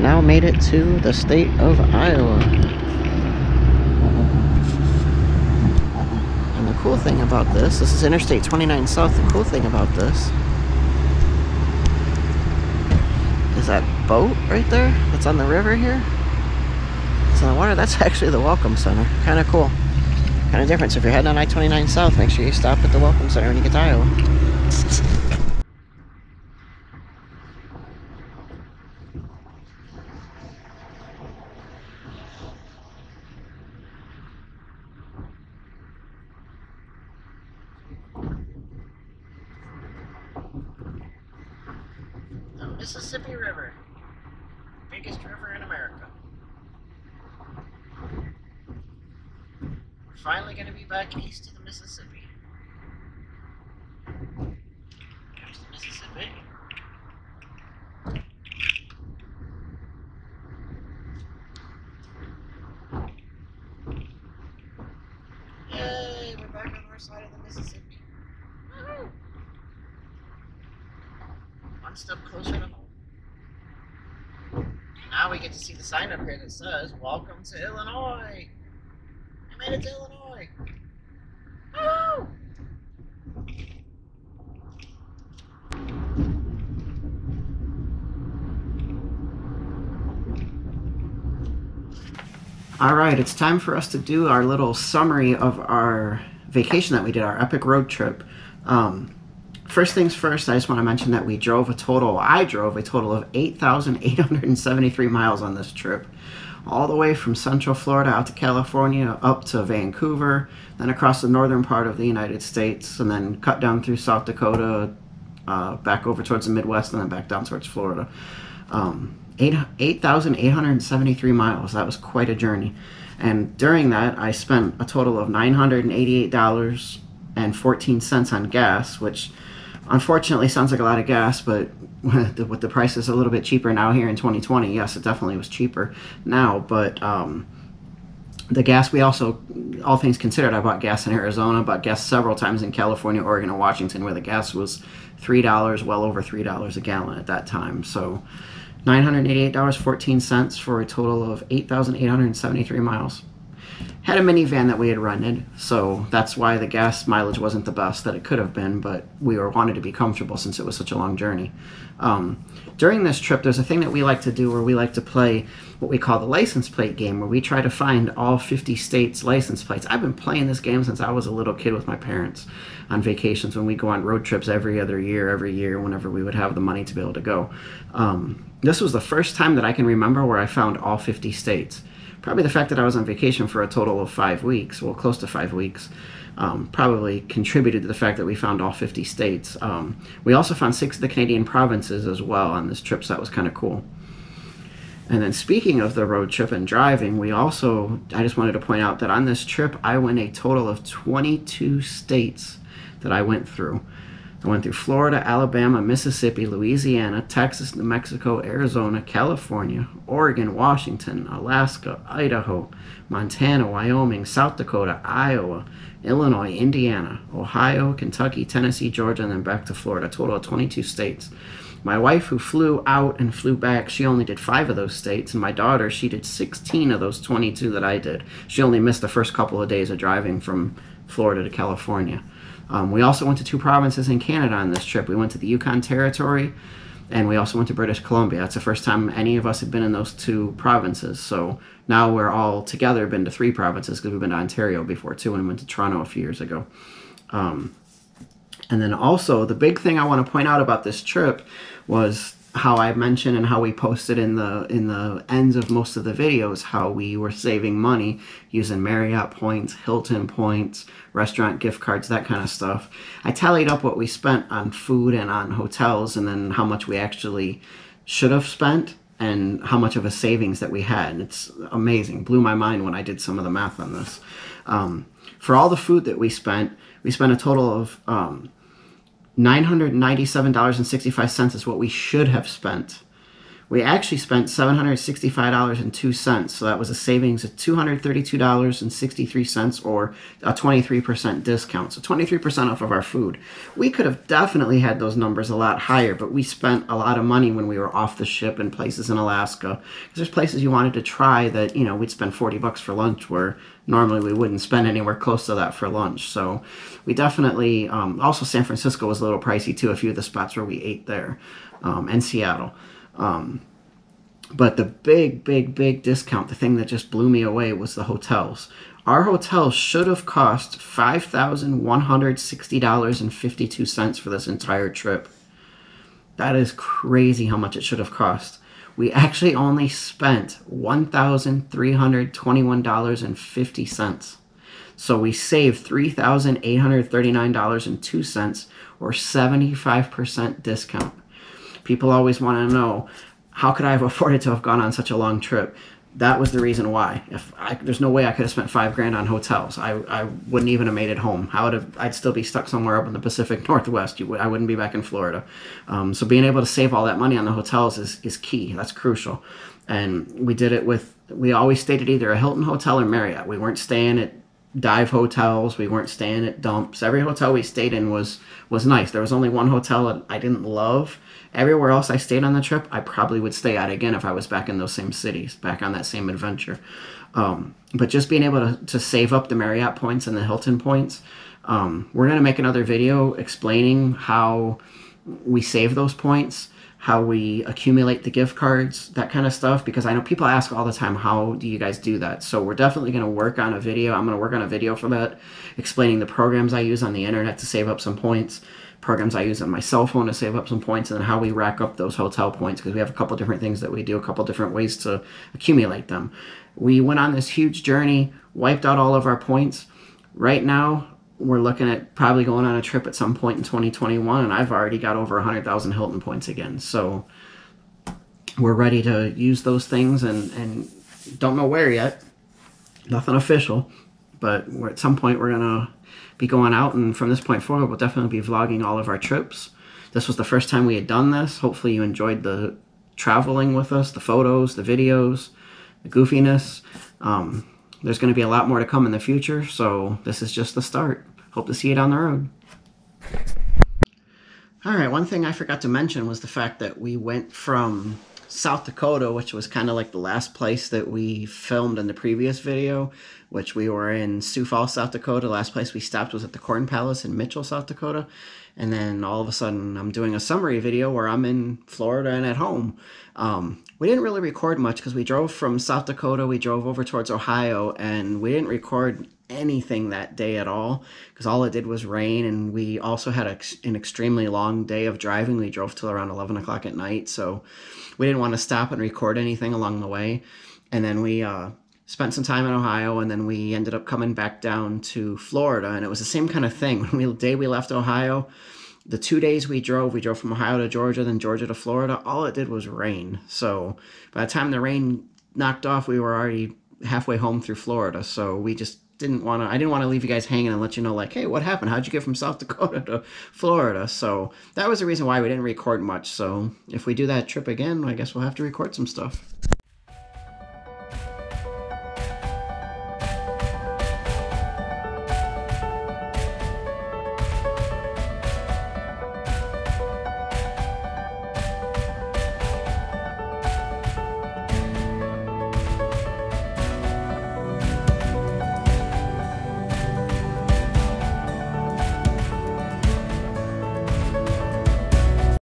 now made it to the state of Iowa. And the cool thing about this is Interstate 29 South. The cool thing about this is that boat right there that's on the river here. It's on the water. That's actually the Welcome Center. Kind of cool. Kind of different. So if you're heading on I-29 South, make sure you stop at the Welcome Center when you get to Iowa. The Mississippi River. Biggest river in America. We're finally going to be back east of the Mississippi. There's the Mississippi. Yay, we're back on our side of the Mississippi. Woohoo! One step closer to home. Now we get to see the sign up here that says, "Welcome to Illinois." I made it to Illinois. Woo! Alright, it's time for us to do our little summary of our vacation that we did, our epic road trip. First things first, I just want to mention that I drove a total of 8,873 miles on this trip. All the way from Central Florida out to California, up to Vancouver, then across the northern part of the United States, and then cut down through South Dakota, back over towards the Midwest, and then back down towards Florida. 8,873 miles. That was quite a journey. And during that, I spent a total of $988.14 on gas, which unfortunately sounds like a lot of gas, but with the prices a little bit cheaper now here in 2020, yes, it definitely was cheaper now. But the gas, we also, all things considered, I bought gas in Arizona, bought gas several times in California, Oregon, and Washington, where the gas was $3, well over $3 a gallon at that time. So $988.14 for a total of 8,873 miles. Had a minivan that we had rented, so that's why the gas mileage wasn't the best that it could have been, but we wanted to be comfortable since it was such a long journey. During this trip, there's a thing that we like to do where we like to play what we call the license plate game, where we try to find all 50 states' license plates. I've been playing this game since I was a little kid with my parents on vacations when we go on road trips every year, whenever we would have the money to be able to go. This was the first time that I can remember where I found all 50 states. Probably the fact that I was on vacation for a total of 5 weeks, well, close to 5 weeks, probably contributed to the fact that we found all 50 states. We also found 6 of the Canadian provinces as well on this trip, so that was kind of cool. And then speaking of the road trip and driving, I just wanted to point out that on this trip, I went a total of 22 states that I went through. I went through Florida, Alabama, Mississippi, Louisiana, Texas, New Mexico, Arizona, California, Oregon, Washington, Alaska, Idaho, Montana, Wyoming, South Dakota, Iowa, Illinois, Indiana, Ohio, Kentucky, Tennessee, Georgia, and then back to Florida. A total of 22 states. My wife, who flew out and flew back, she only did 5 of those states, and my daughter, she did 16 of those 22 that I did. She only missed the first couple of days of driving from Florida to California. We also went to 2 provinces in Canada on this trip. We went to the Yukon Territory, and we also went to British Columbia. That's the first time any of us had been in those 2 provinces. So now we're all together been to 3 provinces, because we've been to Ontario before too, and we went to Toronto a few years ago. And then also, the big thing I want to point out about this trip was how I mentioned and how we posted in the ends of most of the videos how we were saving money using Marriott points, Hilton points, restaurant gift cards, that kind of stuff. I tallied up what we spent on food and on hotels, and then how much we actually should have spent and how much of a savings that we had. And it's amazing. Blew my mind when I did some of the math on this. For all the food that we spent a total of $997.65 is what we should have spent. We actually spent $765.02, so that was a savings of $232.63, or a 23% discount, so 23% off of our food. We could have definitely had those numbers a lot higher, but we spent a lot of money when we were off the ship in places in Alaska, because there's places you wanted to try that, you know, we'd spend $40 for lunch, where normally we wouldn't spend anywhere close to that for lunch. So we definitely, also San Francisco was a little pricey too, a few of the spots where we ate there, and Seattle. But the big discount, the thing that just blew me away, was the hotels. Our hotel should have cost $5,160.52 for this entire trip. That is crazy how much it should have cost. We actually only spent $1,321.50. So we saved $3,839.02, or 75% discount. People always want to know, how could I have afforded to have gone on such a long trip? That was the reason why. There's no way I could have spent $5,000 on hotels. I wouldn't even have made it home. I'd still be stuck somewhere up in the Pacific Northwest. I wouldn't be back in Florida. So being able to save all that money on the hotels is key. That's crucial. And we did it we always stayed at either a Hilton hotel or Marriott. We weren't staying at dive hotels. We weren't staying at dumps. Every hotel we stayed in was nice. There was only one hotel that I didn't love. Everywhere else I stayed on the trip, I probably would stay at again if I was back in those same cities, back on that same adventure. But just being able to save up the Marriott points and the Hilton points, we're going to make another video explaining how we save those points, how we accumulate the gift cards, that kind of stuff, because I know people ask all the time, how do you guys do that? So we're definitely going to work on a video. I'm going to work on a video for that, explaining the programs I use on the internet to save up some points, programs I use on my cell phone to save up some points, and then how we rack up those hotel points, because we have a couple different things that we do, a couple different ways to accumulate them. We went on this huge journey, wiped out all of our points. Right now, we're looking at probably going on a trip at some point in 2021, and I've already got over 100,000 Hilton points again. So we're ready to use those things, and don't know where yet. Nothing official, but at some point we're going to be going out, and from this point forward, we'll definitely be vlogging all of our trips. This was the first time we had done this. Hopefully you enjoyed the traveling with us, the photos, the videos, the goofiness. There's going to be a lot more to come in the future, so this is just the start. Hope to see you down the road. Alright, one thing I forgot to mention was the fact that we went from South Dakota, which was kind of like the last place that we filmed in the previous video, which we were in Sioux Falls, South Dakota. The last place we stopped was at the Corn Palace in Mitchell, South Dakota. And then all of a sudden I'm doing a summary video where I'm in Florida and at home. We didn't really record much because we drove from South Dakota, we drove over towards Ohio, and we didn't record anything that day at all because all it did was rain, and we also had an extremely long day of driving. We drove till around 11 o'clock at night, so we didn't want to stop and record anything along the way. And then we spent some time in Ohio, and then we ended up coming back down to Florida, and it was the same kind of thing. The day we left Ohio, the 2 days we drove from Ohio to Georgia, then Georgia to Florida, all it did was rain. So by the time the rain knocked off, we were already halfway home through Florida. So we just I didn't want to leave you guys hanging and let you know, like, hey, what happened? How'd you get from South Dakota to Florida? So that was the reason why we didn't record much. So if we do that trip again, I guess we'll have to record some stuff.